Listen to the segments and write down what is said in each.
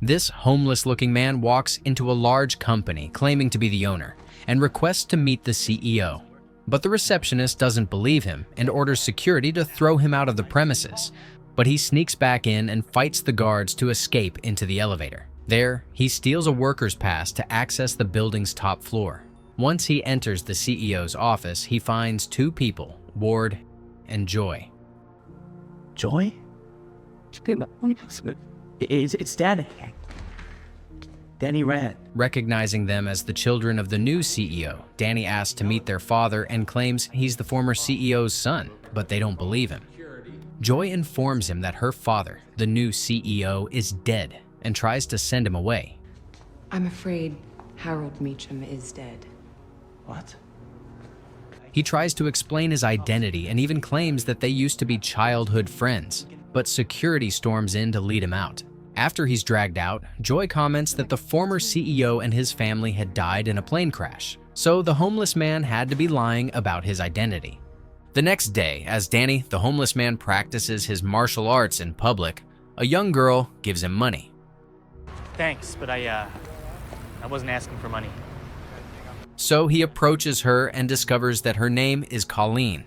This homeless-looking man walks into a large company claiming to be the owner and requests to meet the CEO. But the receptionist doesn't believe him and orders security to throw him out of the premises. But he sneaks back in and fights the guards to escape into the elevator. There, he steals a worker's pass to access the building's top floor. Once he enters the CEO's office, he finds two people, Ward and Joy. Joy? It's Danny. Danny Rand. Recognizing them as the children of the new CEO, Danny asks to meet their father and claims he's the former CEO's son, but they don't believe him. Joy informs him that her father, the new CEO, is dead and tries to send him away. I'm afraid Harold Meacham is dead. What? He tries to explain his identity and even claims that they used to be childhood friends, but security storms in to lead him out. After he's dragged out, Joy comments that the former CEO and his family had died in a plane crash, so the homeless man had to be lying about his identity. The next day, as Danny, the homeless man, practices his martial arts in public, a young girl gives him money. Thanks, but I wasn't asking for money. So he approaches her and discovers that her name is Colleen.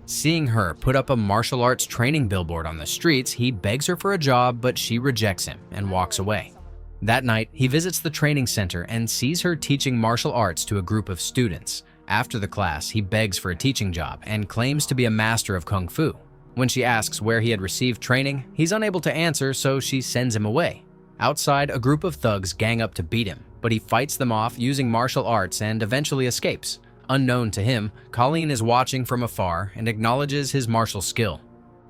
Seeing her put up a martial arts training billboard on the streets, he begs her for a job, but she rejects him and walks away. That night, he visits the training center and sees her teaching martial arts to a group of students. After the class, he begs for a teaching job and claims to be a master of Kung Fu. When she asks where he had received training, he's unable to answer, so she sends him away. Outside, a group of thugs gang up to beat him, but he fights them off using martial arts and eventually escapes. Unknown to him, Colleen is watching from afar and acknowledges his martial skill.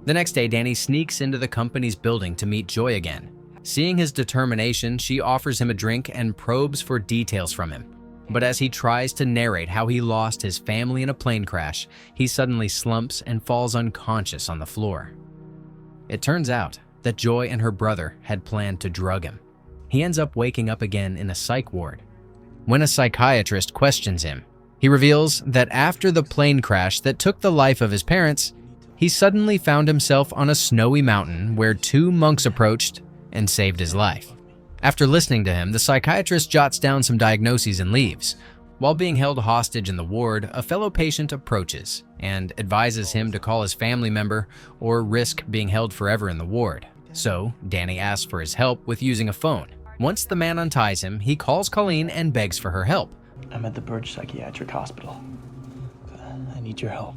The next day, Danny sneaks into the company's building to meet Joy again. Seeing his determination, she offers him a drink and probes for details from him. But as he tries to narrate how he lost his family in a plane crash, he suddenly slumps and falls unconscious on the floor. It turns out that Joy and her brother had planned to drug him. He ends up waking up again in a psych ward. When a psychiatrist questions him, he reveals that after the plane crash that took the life of his parents, he suddenly found himself on a snowy mountain where two monks approached and saved his life. After listening to him, the psychiatrist jots down some diagnoses and leaves. While being held hostage in the ward, a fellow patient approaches and advises him to call his family member or risk being held forever in the ward. So, Danny asks for his help with using a phone. Once the man unties him, he calls Colleen and begs for her help. I'm at the Birch Psychiatric Hospital. I need your help.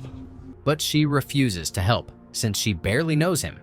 But she refuses to help, since she barely knows him.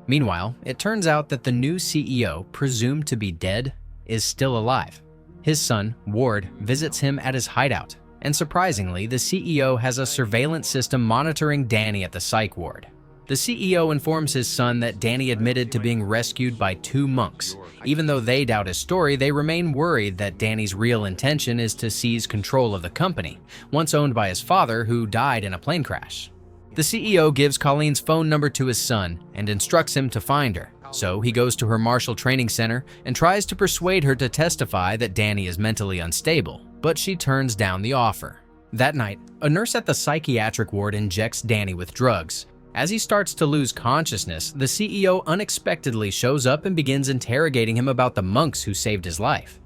Meanwhile, it turns out that the new CEO, presumed to be dead, is still alive. His son, Ward, visits him at his hideout, and surprisingly, the CEO has a surveillance system monitoring Danny at the psych ward. The CEO informs his son that Danny admitted to being rescued by two monks. Even though they doubt his story, they remain worried that Danny's real intention is to seize control of the company, once owned by his father, who died in a plane crash. The CEO gives Colleen's phone number to his son and instructs him to find her. So he goes to her martial training center and tries to persuade her to testify that Danny is mentally unstable, but she turns down the offer. That night, a nurse at the psychiatric ward injects Danny with drugs. As he starts to lose consciousness, the CEO unexpectedly shows up and begins interrogating him about the monks who saved his life.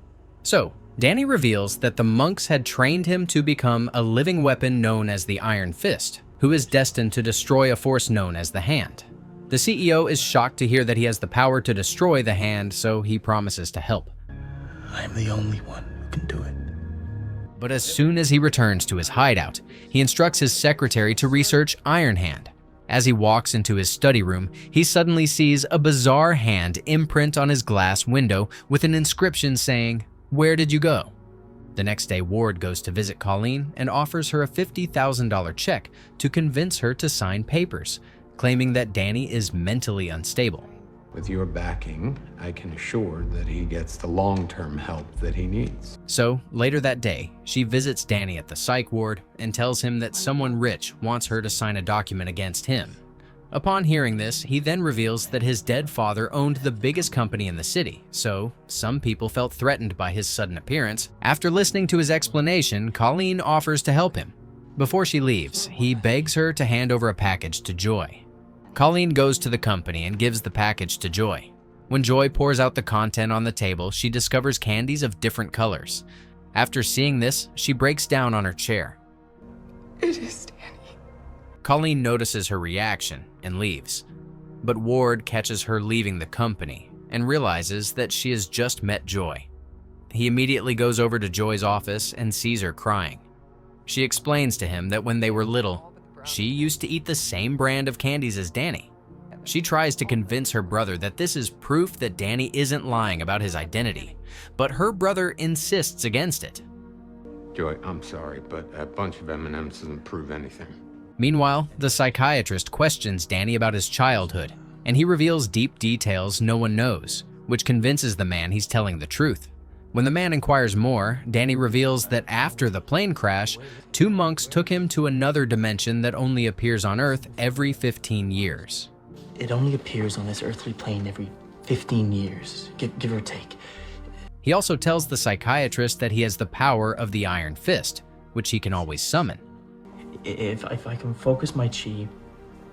So, Danny reveals that the monks had trained him to become a living weapon known as the Iron Fist, who is destined to destroy a force known as the Hand. The CEO is shocked to hear that he has the power to destroy the Hand, so he promises to help. I'm the only one who can do it. But as soon as he returns to his hideout, he instructs his secretary to research Iron Hand. As he walks into his study room, he suddenly sees a bizarre hand imprint on his glass window with an inscription saying, "Where did you go?" The next day, Ward goes to visit Colleen and offers her a $50,000 check to convince her to sign papers, claiming that Danny is mentally unstable. With your backing, I can assure that he gets the long-term help that he needs. So, later that day, she visits Danny at the psych ward and tells him that someone rich wants her to sign a document against him. Upon hearing this, he then reveals that his dead father owned the biggest company in the city, so some people felt threatened by his sudden appearance. After listening to his explanation, Colleen offers to help him. Before she leaves, he begs her to hand over a package to Joy. Colleen goes to the company and gives the package to Joy. When Joy pours out the content on the table, she discovers candies of different colors. After seeing this, she breaks down on her chair. It is Danny. Colleen notices her reaction and leaves, but Ward catches her leaving the company and realizes that she has just met Joy. He immediately goes over to Joy's office and sees her crying. She explains to him that when they were little, she used to eat the same brand of candies as Danny. She tries to convince her brother that this is proof that Danny isn't lying about his identity, but her brother insists against it. Joy, I'm sorry, but a bunch of M&Ms doesn't prove anything. Meanwhile, the psychiatrist questions Danny about his childhood, and he reveals deep details no one knows, which convinces the man he's telling the truth. When the man inquires more, Danny reveals that after the plane crash, 2 monks took him to another dimension that only appears on Earth every 15 years. It only appears on this earthly plane every 15 years, give or take. He also tells the psychiatrist that he has the power of the Iron Fist, which he can always summon. If I can focus my chi,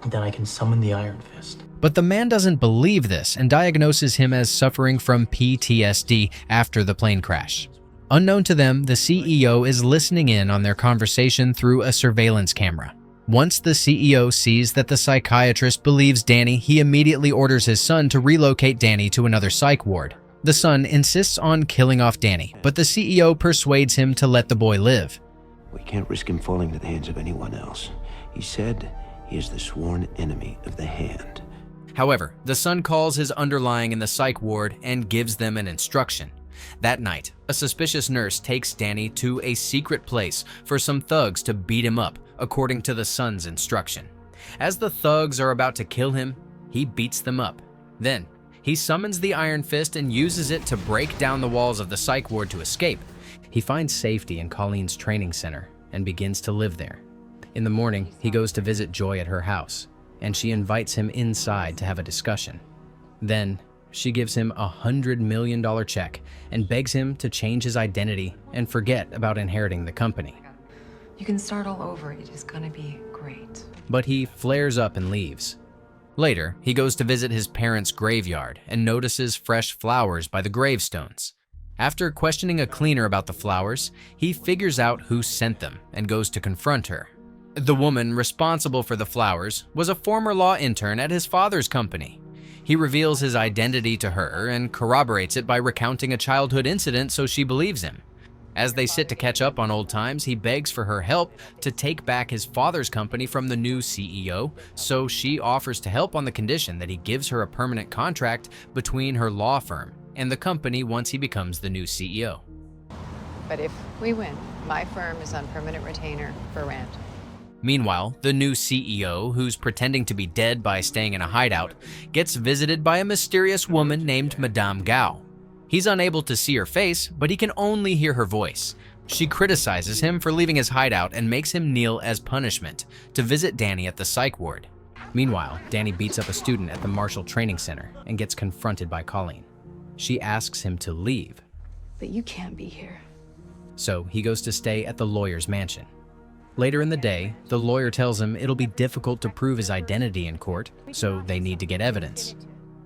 then I can summon the Iron Fist. But the man doesn't believe this and diagnoses him as suffering from PTSD after the plane crash. Unknown to them, the CEO is listening in on their conversation through a surveillance camera. Once the CEO sees that the psychiatrist believes Danny, he immediately orders his son to relocate Danny to another psych ward. The son insists on killing off Danny, but the CEO persuades him to let the boy live. We can't risk him falling into the hands of anyone else. He said he is the sworn enemy of the Hand. However, the son calls his underlying in the psych ward and gives them an instruction. That night, a suspicious nurse takes Danny to a secret place for some thugs to beat him up, according to the son's instruction. As the thugs are about to kill him, he beats them up. Then, he summons the Iron Fist and uses it to break down the walls of the psych ward to escape. He finds safety in Colleen's training center and begins to live there. In the morning, he goes to visit Joy at her house, and she invites him inside to have a discussion. Then, she gives him a $100 million check and begs him to change his identity and forget about inheriting the company. You can start all over. It is gonna be great. But he flares up and leaves. Later, he goes to visit his parents' graveyard and notices fresh flowers by the gravestones. After questioning a cleaner about the flowers, he figures out who sent them and goes to confront her. The woman responsible for the flowers was a former law intern at his father's company. He reveals his identity to her and corroborates it by recounting a childhood incident so she believes him. As they sit to catch up on old times, he begs for her help to take back his father's company from the new CEO, so she offers to help on the condition that he gives her a permanent contract between her law firm and the company once he becomes the new CEO. But if we win, my firm is on permanent retainer for Rand. Meanwhile, the new CEO, who's pretending to be dead by staying in a hideout, gets visited by a mysterious woman named Madame Gao. He's unable to see her face, but he can only hear her voice. She criticizes him for leaving his hideout and makes him kneel as punishment to visit Danny at the psych ward. Meanwhile, Danny beats up a student at the Marshall Training Center and gets confronted by Colleen. She asks him to leave. But you can't be here. So he goes to stay at the lawyer's mansion. Later in the day, the lawyer tells him it'll be difficult to prove his identity in court, so they need to get evidence.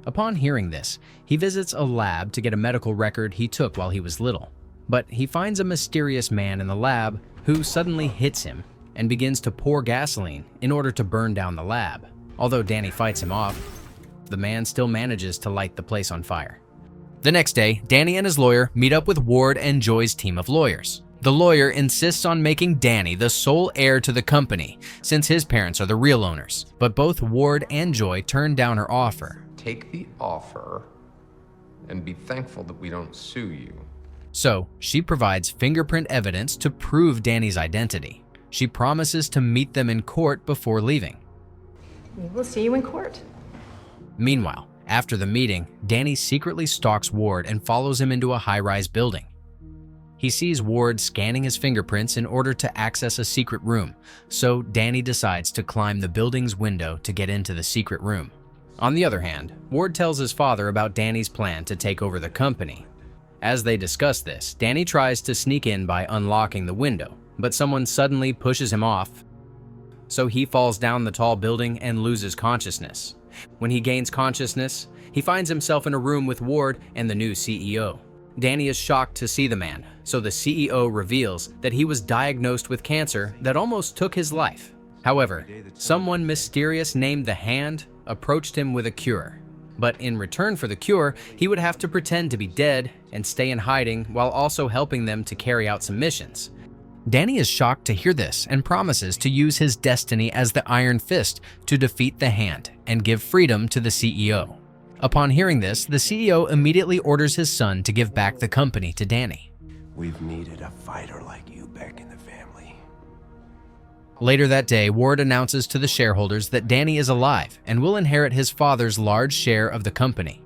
Upon hearing this, he visits a lab to get a medical record he took while he was little. But he finds a mysterious man in the lab who suddenly hits him and begins to pour gasoline in order to burn down the lab. Although Danny fights him off, the man still manages to light the place on fire. The next day, Danny and his lawyer meet up with Ward and Joy's team of lawyers. The lawyer insists on making Danny the sole heir to the company, since his parents are the real owners. But both Ward and Joy turn down her offer. Take the offer and be thankful that we don't sue you. So, she provides fingerprint evidence to prove Danny's identity. She promises to meet them in court before leaving. We will see you in court. Meanwhile, after the meeting, Danny secretly stalks Ward and follows him into a high-rise building. He sees Ward scanning his fingerprints in order to access a secret room, so Danny decides to climb the building's window to get into the secret room. On the other hand, Ward tells his father about Danny's plan to take over the company. As they discuss this, Danny tries to sneak in by unlocking the window, but someone suddenly pushes him off, so he falls down the tall building and loses consciousness. When he gains consciousness, He finds himself in a room with Ward and the new CEO. Danny is shocked to see the man, so the CEO reveals that he was diagnosed with cancer that almost took his life. However, someone mysterious named the Hand approached him with a cure. But in return for the cure, he would have to pretend to be dead and stay in hiding while also helping them to carry out some missions. Danny is shocked to hear this and promises to use his destiny as the Iron Fist to defeat the Hand and give freedom to the CEO. Upon hearing this, the CEO immediately orders his son to give back the company to Danny. We've needed a fighter like you back in the family. Later that day, Ward announces to the shareholders that Danny is alive and will inherit his father's large share of the company.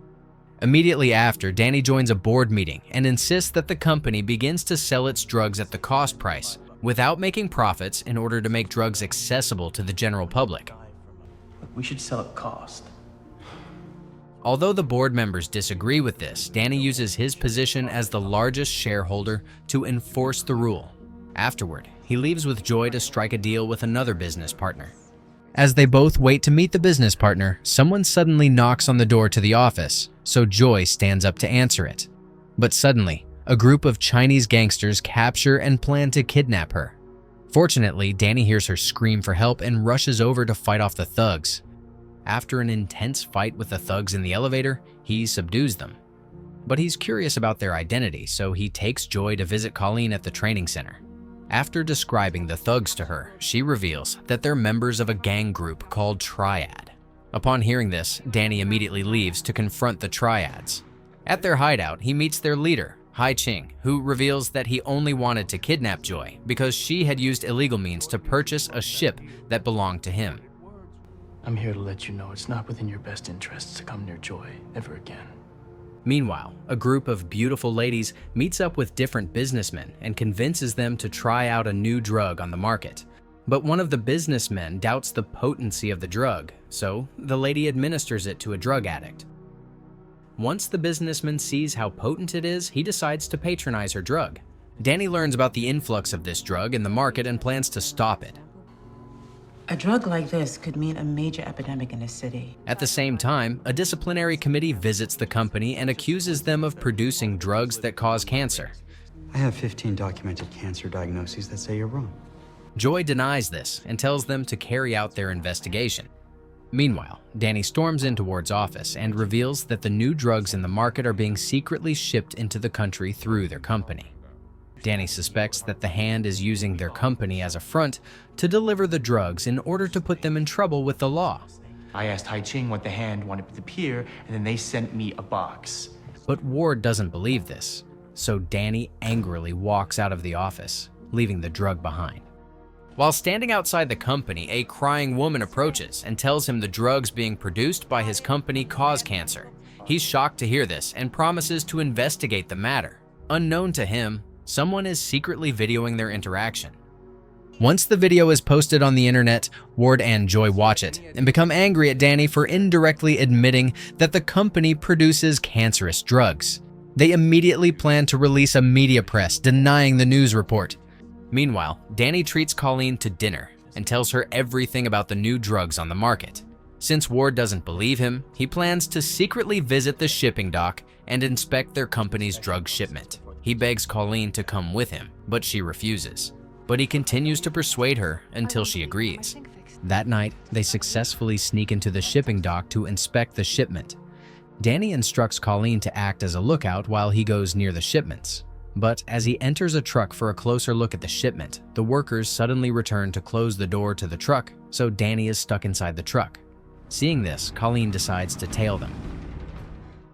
Immediately after, Danny joins a board meeting and insists that the company begins to sell its drugs at the cost price without making profits in order to make drugs accessible to the general public. We should sell at cost. Although the board members disagree with this, Danny uses his position as the largest shareholder to enforce the rule. Afterward, he leaves with Joy to strike a deal with another business partner. As they both wait to meet the business partner, someone suddenly knocks on the door to the office, so Joy stands up to answer it. But suddenly, a group of Chinese gangsters capture and plan to kidnap her. Fortunately, Danny hears her scream for help and rushes over to fight off the thugs. After an intense fight with the thugs in the elevator, he subdues them. But he's curious about their identity, so he takes Joy to visit Colleen at the training center. After describing the thugs to her, she reveals that they're members of a gang group called Triad. Upon hearing this, Danny immediately leaves to confront the Triads. At their hideout, he meets their leader, Hai Ching, who reveals that he only wanted to kidnap Joy because she had used illegal means to purchase a ship that belonged to him. I'm here to let you know it's not within your best interests to come near Joy ever again. Meanwhile, a group of beautiful ladies meets up with different businessmen and convinces them to try out a new drug on the market. But one of the businessmen doubts the potency of the drug, so the lady administers it to a drug addict. Once the businessman sees how potent it is, he decides to patronize her drug. Danny learns about the influx of this drug in the market and plans to stop it. A drug like this could mean a major epidemic in a city. At the same time, a disciplinary committee visits the company and accuses them of producing drugs that cause cancer. I have 15 documented cancer diagnoses that say you're wrong. Joy denies this and tells them to carry out their investigation. Meanwhile, Danny storms into Ward's office and reveals that the new drugs in the market are being secretly shipped into the country through their company. Danny suspects that the Hand is using their company as a front to deliver the drugs in order to put them in trouble with the law. I asked Hai Ching what the Hand wanted to appear, and then they sent me a box. But Ward doesn't believe this, so Danny angrily walks out of the office, leaving the drug behind. While standing outside the company, a crying woman approaches and tells him the drugs being produced by his company cause cancer. He's shocked to hear this and promises to investigate the matter. Unknown to him, someone is secretly videoing their interaction. Once the video is posted on the internet, Ward and Joy watch it and become angry at Danny for indirectly admitting that the company produces cancerous drugs. They immediately plan to release a media press denying the news report. Meanwhile, Danny treats Colleen to dinner and tells her everything about the new drugs on the market. Since Ward doesn't believe him, he plans to secretly visit the shipping dock and inspect their company's drug shipment. He begs Colleen to come with him, but she refuses. But he continues to persuade her until she agrees. That night, they successfully sneak into the shipping dock to inspect the shipment. Danny instructs Colleen to act as a lookout while he goes near the shipments. But as he enters a truck for a closer look at the shipment, the workers suddenly return to close the door to the truck, so Danny is stuck inside the truck. Seeing this, Colleen decides to tail them.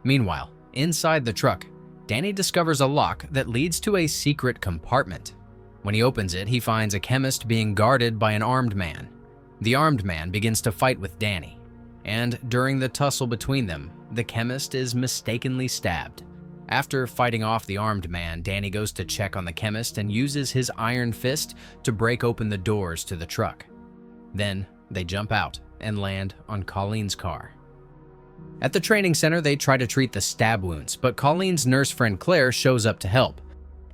Meanwhile, inside the truck, Danny discovers a lock that leads to a secret compartment. When he opens it, he finds a chemist being guarded by an armed man. The armed man begins to fight with Danny, and during the tussle between them, the chemist is mistakenly stabbed. After fighting off the armed man, Danny goes to check on the chemist and uses his iron fist to break open the doors to the truck. Then they jump out and land on Colleen's car. At the training center, they try to treat the stab wounds, but Colleen's nurse friend Claire shows up to help.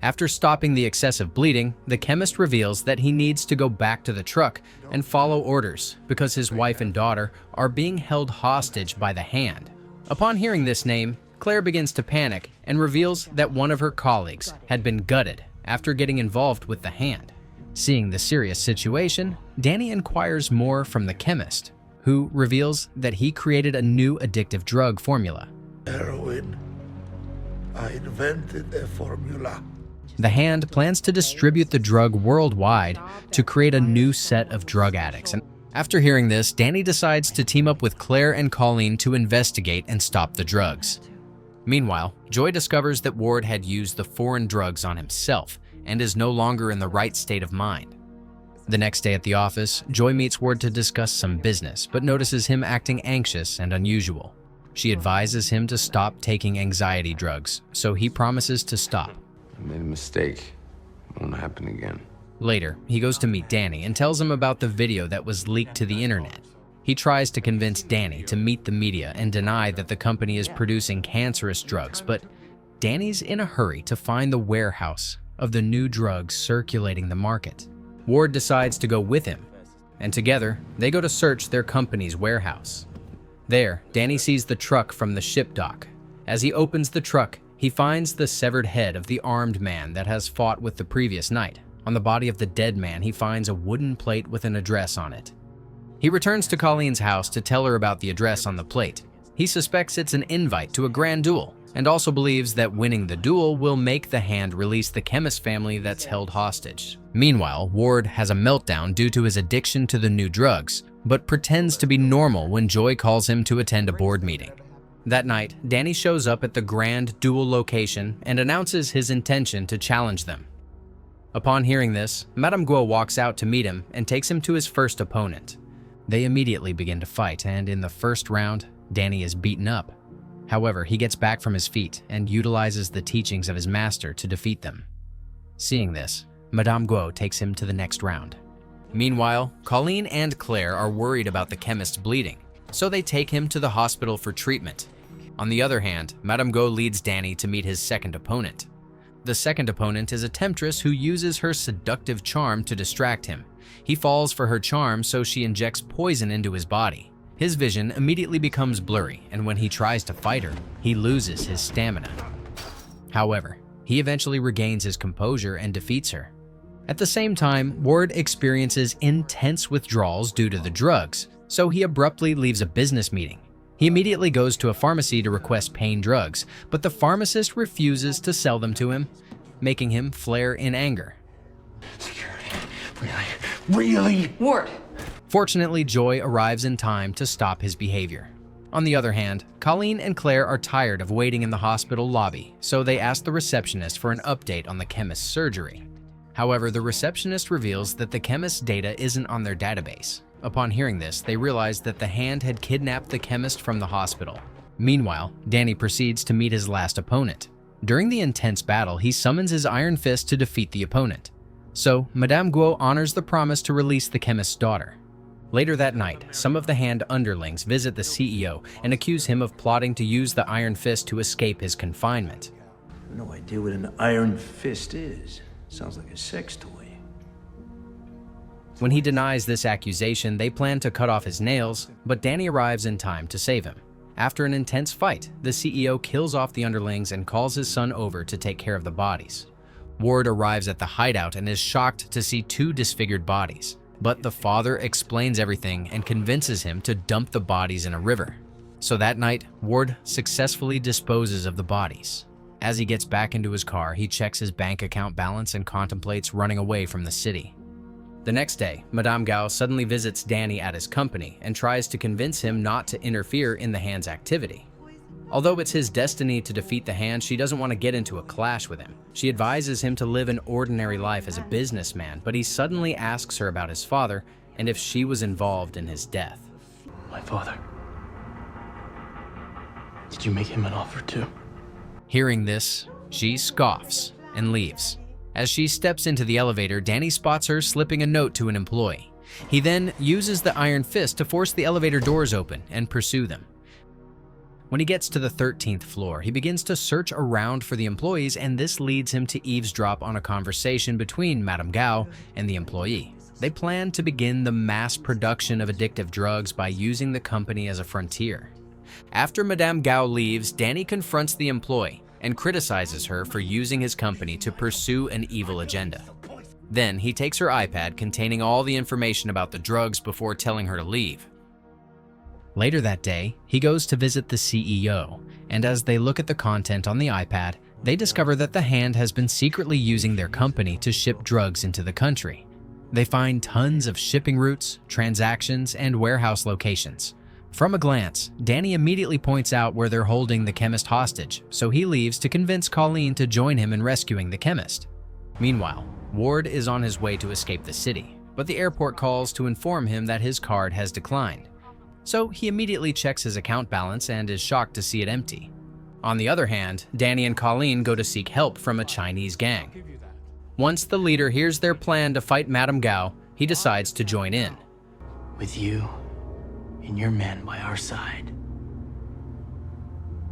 After stopping the excessive bleeding, the chemist reveals that he needs to go back to the truck and follow orders because his wife and daughter are being held hostage by the Hand. Upon hearing this name, Claire begins to panic and reveals that one of her colleagues had been gutted after getting involved with the hand. Seeing the serious situation, Danny inquires more from the chemist, who reveals that he created a new addictive drug formula. Heroin. I invented a formula. The hand plans to distribute the drug worldwide to create a new set of drug addicts. And after hearing this, Danny decides to team up with Claire and Colleen to investigate and stop the drugs. Meanwhile, Joy discovers that Ward had used the foreign drugs on himself and is no longer in the right state of mind. The next day at the office, Joy meets Ward to discuss some business, but notices him acting anxious and unusual. She advises him to stop taking anxiety drugs, so he promises to stop. I made a mistake. It won't happen again. Later, he goes to meet Danny and tells him about the video that was leaked to the internet. He tries to convince Danny to meet the media and deny that the company is producing cancerous drugs, but Danny's in a hurry to find the warehouse of the new drugs circulating the market. Ward decides to go with him, and together, they go to search their company's warehouse. There, Danny sees the truck from the ship dock. As he opens the truck, he finds the severed head of the armed man that has fought with the previous night. On the body of the dead man, he finds a wooden plate with an address on it. He returns to Colleen's house to tell her about the address on the plate. He suspects it's an invite to a grand duel, and also believes that winning the duel will make the hand release the chemist family that's held hostage. Meanwhile, Ward has a meltdown due to his addiction to the new drugs, but pretends to be normal when Joy calls him to attend a board meeting. That night, Danny shows up at the grand duel location and announces his intention to challenge them. Upon hearing this, Madame Guo walks out to meet him and takes him to his first opponent. They immediately begin to fight, and in the first round, Danny is beaten up. However, he gets back from his feet and utilizes the teachings of his master to defeat them. Seeing this, Madame Guo takes him to the next round. Meanwhile, Colleen and Claire are worried about the chemist's bleeding, so they take him to the hospital for treatment. On the other hand, Madame Guo leads Danny to meet his second opponent. The second opponent is a temptress who uses her seductive charm to distract him. He falls for her charm, so she injects poison into his body. His vision immediately becomes blurry, and when he tries to fight her, he loses his stamina. However, he eventually regains his composure and defeats her. At the same time, Ward experiences intense withdrawals due to the drugs, so he abruptly leaves a business meeting. He immediately goes to a pharmacy to request pain drugs, but the pharmacist refuses to sell them to him, making him flare in anger. Security. Really? Ward! Fortunately, Joy arrives in time to stop his behavior. On the other hand, Colleen and Claire are tired of waiting in the hospital lobby, so they ask the receptionist for an update on the chemist's surgery. However, the receptionist reveals that the chemist's data isn't on their database. Upon hearing this, they realize that the hand had kidnapped the chemist from the hospital. Meanwhile, Danny proceeds to meet his last opponent. During the intense battle, he summons his iron fist to defeat the opponent. So, Madame Guo honors the promise to release the chemist's daughter. Later that night, some of the hand underlings visit the CEO and accuse him of plotting to use the iron fist to escape his confinement. No idea what an iron fist is. Sounds like a sex toy. When he denies this accusation, they plan to cut off his nails, but Danny arrives in time to save him. After an intense fight, the CEO kills off the underlings and calls his son over to take care of the bodies. Ward arrives at the hideout and is shocked to see two disfigured bodies, but the father explains everything and convinces him to dump the bodies in a river. So that night, Ward successfully disposes of the bodies. As he gets back into his car, he checks his bank account balance and contemplates running away from the city. The next day, Madame Gao suddenly visits Danny at his company and tries to convince him not to interfere in the hand's activity. Although it's his destiny to defeat the hand, she doesn't want to get into a clash with him. She advises him to live an ordinary life as a businessman, but he suddenly asks her about his father and if she was involved in his death. My father. Did you make him an offer too? Hearing this, she scoffs and leaves. As she steps into the elevator, Danny spots her slipping a note to an employee. He then uses the iron fist to force the elevator doors open and pursue them. When he gets to the 13th floor, he begins to search around for the employees, and this leads him to eavesdrop on a conversation between Madame Gao and the employee. They plan to begin the mass production of addictive drugs by using the company as a frontier. After Madame Gao leaves, Danny confronts the employee and criticizes her for using his company to pursue an evil agenda. Then he takes her iPad containing all the information about the drugs before telling her to leave. Later that day, he goes to visit the CEO, and as they look at the content on the iPad, they discover that the Hand has been secretly using their company to ship drugs into the country. They find tons of shipping routes, transactions, and warehouse locations. From a glance, Danny immediately points out where they're holding the chemist hostage, so he leaves to convince Colleen to join him in rescuing the chemist. Meanwhile, Ward is on his way to escape the city, but the airport calls to inform him that his card has declined. So he immediately checks his account balance and is shocked to see it empty. On the other hand, Danny and Colleen go to seek help from a Chinese gang. Once the leader hears their plan to fight Madame Gao, he decides to join in. With you and your men by our side,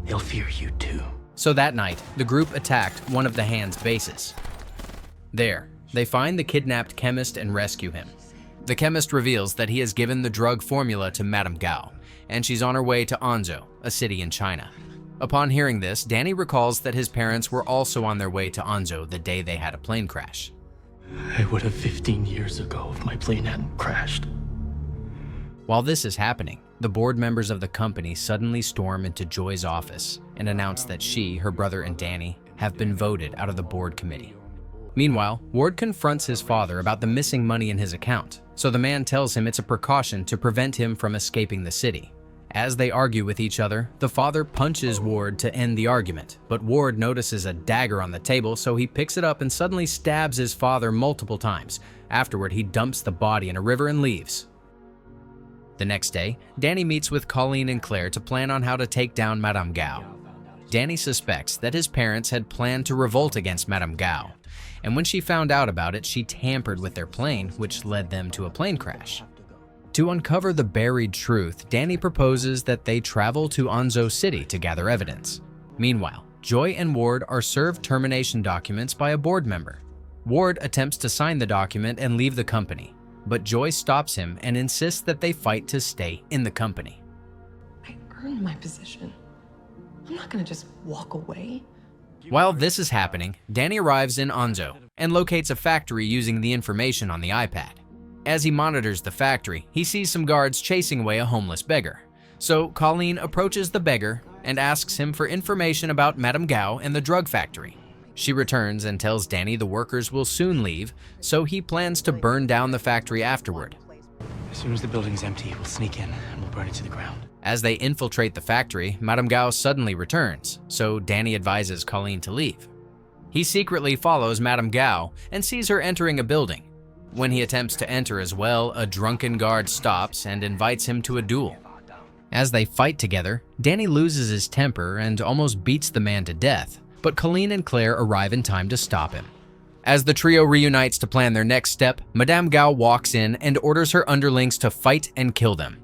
they'll fear you too. So that night, the group attacked one of the Hand's bases. There, they find the kidnapped chemist and rescue him. The chemist reveals that he has given the drug formula to Madame Gao, and she's on her way to Anzhou, a city in China. Upon hearing this, Danny recalls that his parents were also on their way to Anzhou the day they had a plane crash. I would have 15 years ago if my plane hadn't crashed. While this is happening, the board members of the company suddenly storm into Joy's office and announce that she, her brother, and Danny have been voted out of the board committee. Meanwhile, Ward confronts his father about the missing money in his account, so the man tells him it's a precaution to prevent him from escaping the city. As they argue with each other, the father punches Ward to end the argument, but Ward notices a dagger on the table, so he picks it up and suddenly stabs his father multiple times. Afterward, he dumps the body in a river and leaves. The next day, Danny meets with Colleen and Claire to plan on how to take down Madame Gao. Danny suspects that his parents had planned to revolt against Madame Gao, and when she found out about it, she tampered with their plane, which led them to a plane crash. To uncover the buried truth, Danny proposes that they travel to Anzhou City to gather evidence. Meanwhile, Joy and Ward are served termination documents by a board member. Ward attempts to sign the document and leave the company, but Joy stops him and insists that they fight to stay in the company. I earned my position. I'm not gonna just walk away. While this is happening, Danny arrives in Anzhou and locates a factory using the information on the iPad. As he monitors the factory, he sees some guards chasing away a homeless beggar. So Colleen approaches the beggar and asks him for information about Madame Gao and the drug factory. She returns and tells Danny the workers will soon leave, so he plans to burn down the factory afterward. As soon as the building's empty, we'll sneak in and we'll burn it to the ground. As they infiltrate the factory, Madame Gao suddenly returns, so Danny advises Colleen to leave. He secretly follows Madame Gao and sees her entering a building. When he attempts to enter as well, a drunken guard stops and invites him to a duel. As they fight together, Danny loses his temper and almost beats the man to death, but Colleen and Claire arrive in time to stop him. As the trio reunites to plan their next step, Madame Gao walks in and orders her underlings to fight and kill them.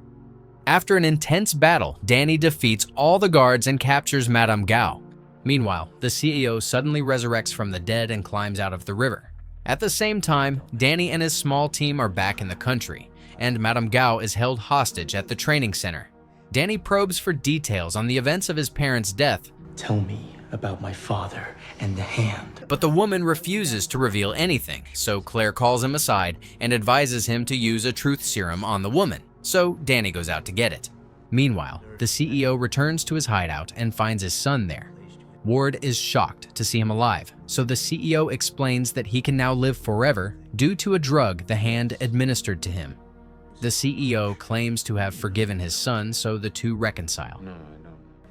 After an intense battle, Danny defeats all the guards and captures Madame Gao. Meanwhile, the CEO suddenly resurrects from the dead and climbs out of the river. At the same time, Danny and his small team are back in the country, and Madame Gao is held hostage at the training center. Danny probes for details on the events of his parents' death. Tell me about my father and the Hand. But the woman refuses to reveal anything, so Claire calls him aside and advises him to use a truth serum on the woman, so Danny goes out to get it. Meanwhile, the CEO returns to his hideout and finds his son there. Ward is shocked to see him alive, so the CEO explains that he can now live forever due to a drug the Hand administered to him. The CEO claims to have forgiven his son, so the two reconcile.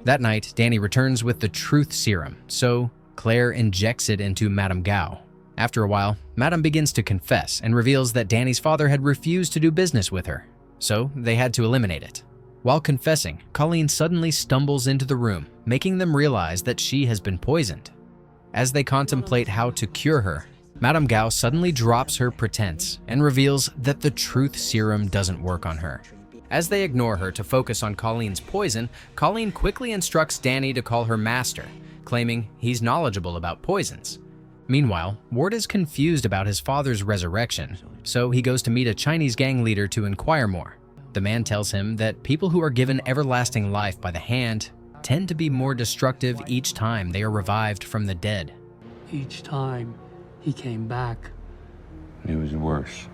That night, Danny returns with the truth serum, so Claire injects it into Madame Gao. After a while, Madame begins to confess and reveals that Danny's father had refused to do business with her, so they had to eliminate it. While confessing, Colleen suddenly stumbles into the room, making them realize that she has been poisoned. As they contemplate how to cure her, Madame Gao suddenly drops her pretense and reveals that the truth serum doesn't work on her. As they ignore her to focus on Colleen's poison, Colleen quickly instructs Danny to call her master, claiming he's knowledgeable about poisons. Meanwhile, Ward is confused about his father's resurrection, so he goes to meet a Chinese gang leader to inquire more. The man tells him that people who are given everlasting life by the hand tend to be more destructive each time they are revived from the dead. Each time he came back, It was worse.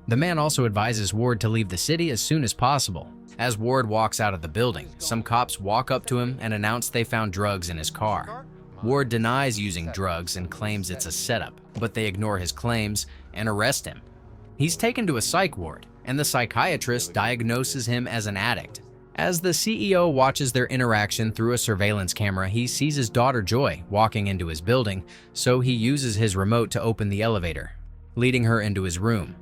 The man also advises Ward to leave the city as soon as possible. As Ward walks out of the building, some cops walk up to him and announce they found drugs in his car. Ward denies using drugs and claims it's a setup, but they ignore his claims and arrest him. He's taken to a psych ward, and the psychiatrist diagnoses him as an addict. As the CEO watches their interaction through a surveillance camera, he sees his daughter Joy walking into his building, so he uses his remote to open the elevator, leading her into his room.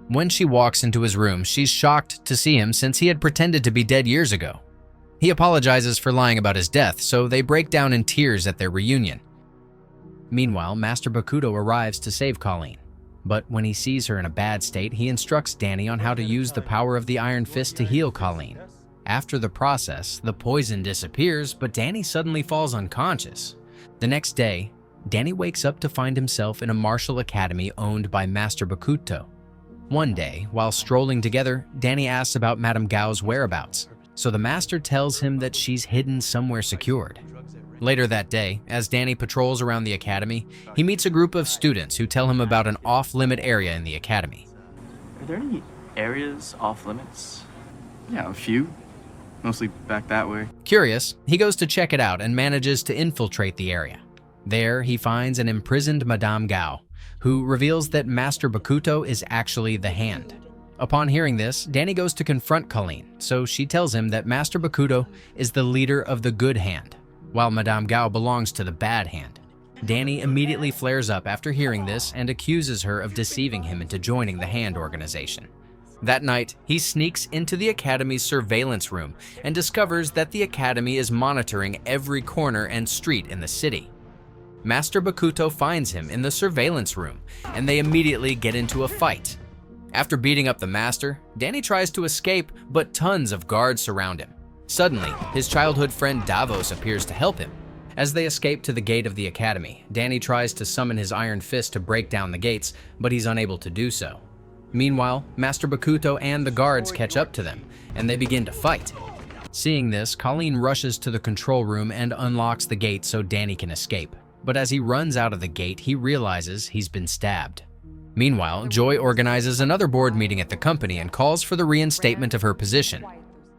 When she walks into his room, she's shocked to see him since he had pretended to be dead years ago. He apologizes for lying about his death, so they break down in tears at their reunion. Meanwhile, Master Bakuto arrives to save Colleen. But when he sees her in a bad state, he instructs Danny on how to use the power of the Iron Fist to heal Colleen. After the process, the poison disappears, but Danny suddenly falls unconscious. The next day, Danny wakes up to find himself in a martial academy owned by Master Bakuto. One day, while strolling together, Danny asks about Madame Gao's whereabouts, so the master tells him that she's hidden somewhere secured. Later that day, as Danny patrols around the academy, he meets a group of students who tell him about an off-limit area in the academy. Are there any areas off-limits? Yeah, a few. Mostly back that way. Curious, he goes to check it out and manages to infiltrate the area. There, he finds an imprisoned Madame Gao, who reveals that Master Bakuto is actually the Hand. Upon hearing this, Danny goes to confront Colleen, so she tells him that Master Bakuto is the leader of the Good Hand, while Madame Gao belongs to the Bad Hand. Danny immediately flares up after hearing this and accuses her of deceiving him into joining the Hand organization. That night, he sneaks into the Academy's surveillance room and discovers that the Academy is monitoring every corner and street in the city. Master Bakuto finds him in the surveillance room, and they immediately get into a fight. After beating up the Master, Danny tries to escape, but tons of guards surround him. Suddenly, his childhood friend Davos appears to help him. As they escape to the gate of the Academy, Danny tries to summon his Iron Fist to break down the gates, but he's unable to do so. Meanwhile, Master Bakuto and the guards catch up to them, and they begin to fight. Seeing this, Colleen rushes to the control room and unlocks the gate so Danny can escape. But as he runs out of the gate, he realizes he's been stabbed. Meanwhile, Joy organizes another board meeting at the company and calls for the reinstatement of her position.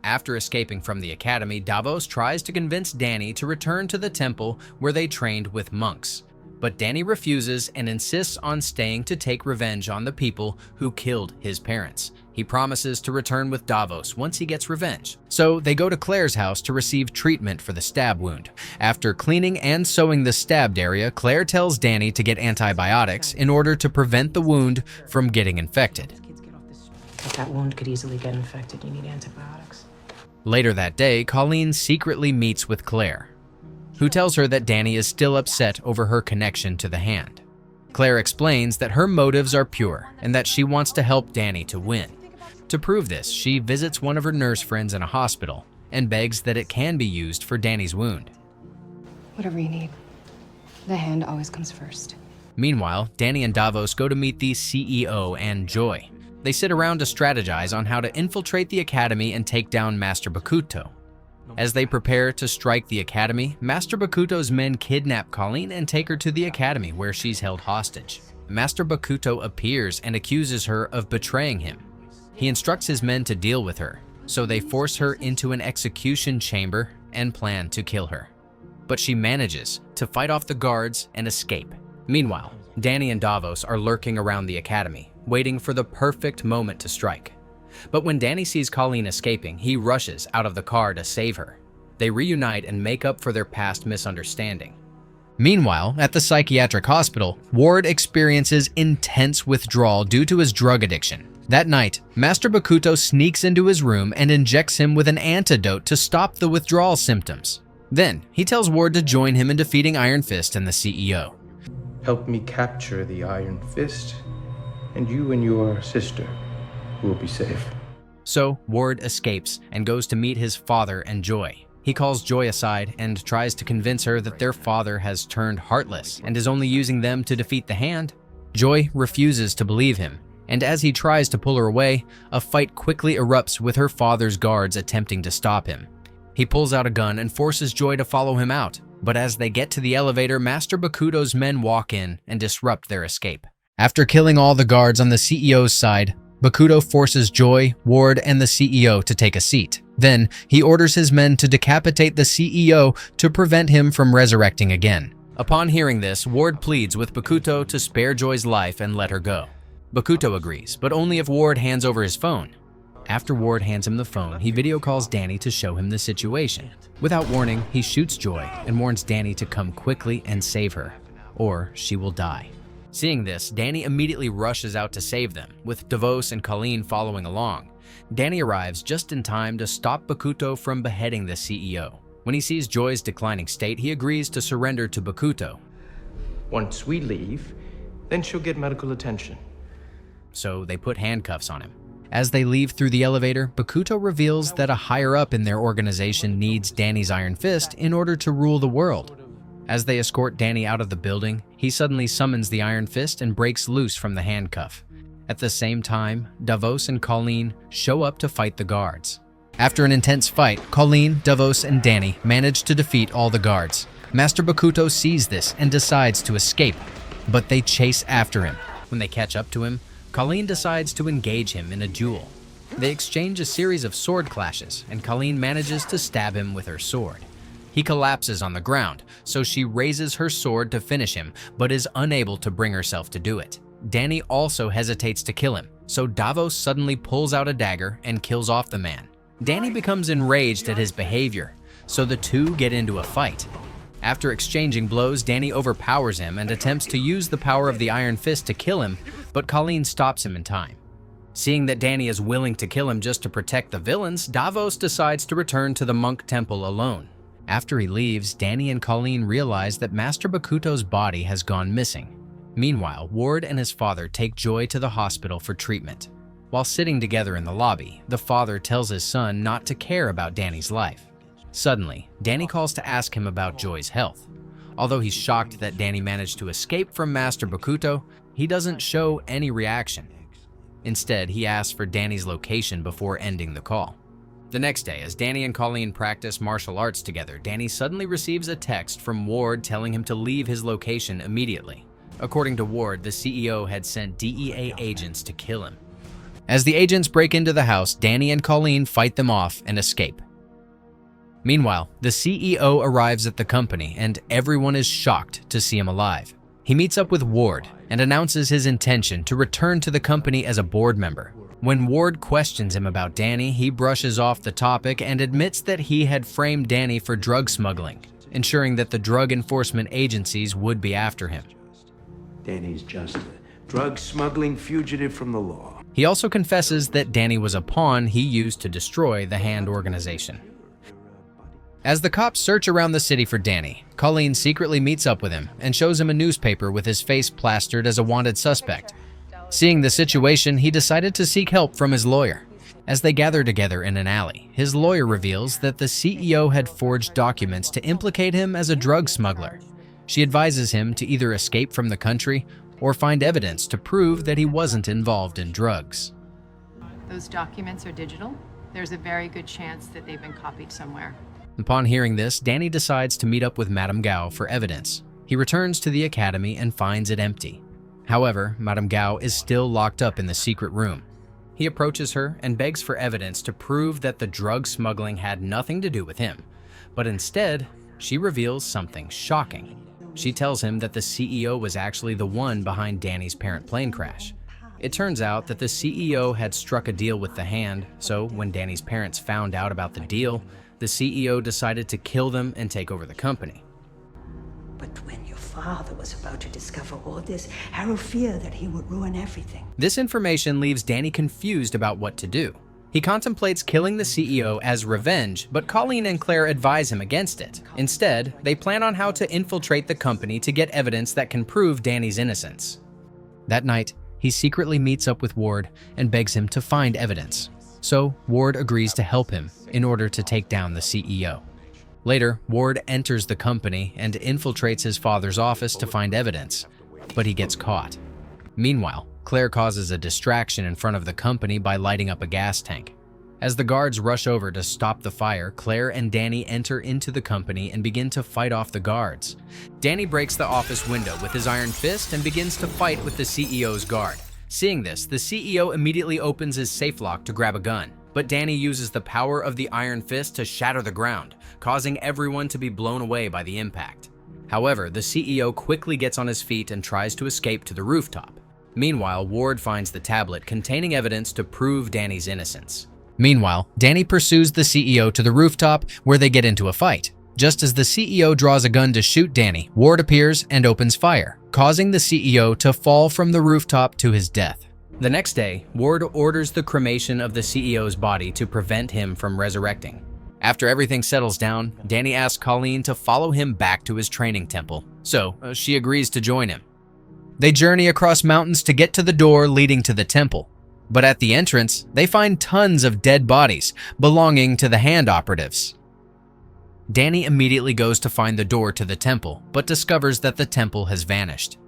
After escaping from the academy, Davos tries to convince Danny to return to the temple where they trained with monks. But Danny refuses and insists on staying to take revenge on the people who killed his parents. He promises to return with Davos once he gets revenge. So they go to Claire's house to receive treatment for the stab wound. After cleaning and sewing the stabbed area, Claire tells Danny to get antibiotics in order to prevent the wound from getting infected. If that wound could easily get infected, you need antibiotics. Later that day, Colleen secretly meets with Claire, who tells her that Danny is still upset over her connection to the Hand. Claire explains that her motives are pure and that she wants to help Danny to win. To prove this, she visits one of her nurse friends in a hospital and begs that it can be used for Danny's wound. Whatever you need. The Hand always comes first. Meanwhile, Danny and Davos go to meet the CEO and Joy. They sit around to strategize on how to infiltrate the academy and take down Master Bakuto. As they prepare to strike the academy, Master Bakuto's men kidnap Colleen and take her to the academy where she's held hostage. Master Bakuto appears and accuses her of betraying him. He instructs his men to deal with her, so they force her into an execution chamber and plan to kill her. But she manages to fight off the guards and escape. Meanwhile, Danny and Davos are lurking around the academy, waiting for the perfect moment to strike. But when Danny sees Colleen escaping, he rushes out of the car to save her. They reunite and make up for their past misunderstanding. Meanwhile, at the psychiatric hospital, Ward experiences intense withdrawal due to his drug addiction. That night, Master Bakuto sneaks into his room and injects him with an antidote to stop the withdrawal symptoms. Then, he tells Ward to join him in defeating Iron Fist and the CEO. Help me capture the Iron Fist, and you and your sister will be safe. So, Ward escapes and goes to meet his father and Joy. He calls Joy aside and tries to convince her that their father has turned heartless and is only using them to defeat the Hand. Joy refuses to believe him And as he tries to pull her away, a fight quickly erupts with her father's guards attempting to stop him. He pulls out a gun and forces Joy to follow him out, but as they get to the elevator, Master Bakuto's men walk in and disrupt their escape. After killing all the guards on the CEO's side, Bakuto forces Joy, Ward, and the CEO to take a seat. Then, he orders his men to decapitate the CEO to prevent him from resurrecting again. Upon hearing this, Ward pleads with Bakuto to spare Joy's life and let her go. Bakuto agrees, but only if Ward hands over his phone. After Ward hands him the phone, he video calls Danny to show him the situation. Without warning, he shoots Joy and warns Danny to come quickly and save her, or she will die. Seeing this, Danny immediately rushes out to save them, with Davos and Colleen following along. Danny arrives just in time to stop Bakuto from beheading the CEO. When he sees Joy's declining state, he agrees to surrender to Bakuto. Once we leave, then she'll get medical attention. So they put handcuffs on him. As they leave through the elevator, Bakuto reveals that a higher-up in their organization needs Danny's Iron Fist in order to rule the world. As they escort Danny out of the building, he suddenly summons the Iron Fist and breaks loose from the handcuff. At the same time, Davos and Colleen show up to fight the guards. After an intense fight, Colleen, Davos, and Danny manage to defeat all the guards. Master Bakuto sees this and decides to escape, but they chase after him. When they catch up to him, Colleen decides to engage him in a duel. They exchange a series of sword clashes, and Colleen manages to stab him with her sword. He collapses on the ground, so she raises her sword to finish him, but is unable to bring herself to do it. Danny also hesitates to kill him, so Davos suddenly pulls out a dagger and kills off the man. Danny becomes enraged at his behavior, so the two get into a fight. After exchanging blows, Danny overpowers him and attempts to use the power of the Iron Fist to kill him, but Colleen stops him in time. Seeing that Danny is willing to kill him just to protect the villains, Davos decides to return to the monk temple alone. After he leaves, Danny and Colleen realize that Master Bakuto's body has gone missing. Meanwhile, Ward and his father take Joy to the hospital for treatment. While sitting together in the lobby, the father tells his son not to care about Danny's life. Suddenly, Danny calls to ask him about Joy's health. Although he's shocked that Danny managed to escape from Master Bakuto, he doesn't show any reaction. Instead, he asks for Danny's location before ending the call. The next day, as Danny and Colleen practice martial arts together, Danny suddenly receives a text from Ward telling him to leave his location immediately. According to Ward, the CEO had sent DEA agents to kill him. As the agents break into the house, Danny and Colleen fight them off and escape. Meanwhile, the CEO arrives at the company and everyone is shocked to see him alive. He meets up with Ward and announces his intention to return to the company as a board member. When Ward questions him about Danny, he brushes off the topic and admits that he had framed Danny for drug smuggling, ensuring that the drug enforcement agencies would be after him. Danny's just a drug smuggling fugitive from the law. He also confesses that Danny was a pawn he used to destroy the Hand organization. As the cops search around the city for Danny, Colleen secretly meets up with him and shows him a newspaper with his face plastered as a wanted suspect. Seeing the situation, he decided to seek help from his lawyer. As they gather together in an alley, his lawyer reveals that the CEO had forged documents to implicate him as a drug smuggler. She advises him to either escape from the country or find evidence to prove that he wasn't involved in drugs. Those documents are digital. There's a very good chance that they've been copied somewhere. Upon hearing this, Danny decides to meet up with Madame Gao for evidence. He returns to the academy and finds it empty. However, Madame Gao is still locked up in the secret room. He approaches her and begs for evidence to prove that the drug smuggling had nothing to do with him. But instead, she reveals something shocking. She tells him that the CEO was actually the one behind Danny's parent plane crash. It turns out that the CEO had struck a deal with the Hand, so when Danny's parents found out about the deal, the CEO decided to kill them and take over the company. But when your father was about to discover all this, Harold feared that he would ruin everything. This information leaves Danny confused about what to do. He contemplates killing the CEO as revenge, but Colleen and Claire advise him against it. Instead, they plan on how to infiltrate the company to get evidence that can prove Danny's innocence. That night, he secretly meets up with Ward and begs him to find evidence. So, Ward agrees to help him in order to take down the CEO. Later, Ward enters the company and infiltrates his father's office to find evidence, but he gets caught. Meanwhile, Claire causes a distraction in front of the company by lighting up a gas tank. As the guards rush over to stop the fire, Claire and Danny enter into the company and begin to fight off the guards. Danny breaks the office window with his iron fist and begins to fight with the CEO's guard. Seeing this, the CEO immediately opens his safe lock to grab a gun, but Danny uses the power of the iron fist to shatter the ground, causing everyone to be blown away by the impact. However, the CEO quickly gets on his feet and tries to escape to the rooftop. Meanwhile, Ward finds the tablet containing evidence to prove Danny's innocence. Meanwhile, Danny pursues the CEO to the rooftop where they get into a fight. Just as the CEO draws a gun to shoot Danny, Ward appears and opens fire, causing the CEO to fall from the rooftop to his death. The next day, Ward orders the cremation of the CEO's body to prevent him from resurrecting. After everything settles down, Danny asks Colleen to follow him back to his training temple, so she agrees to join him. They journey across mountains to get to the door leading to the temple. But at the entrance, they find tons of dead bodies belonging to the hand operatives. Danny immediately goes to find the door to the temple, but discovers that the temple has vanished.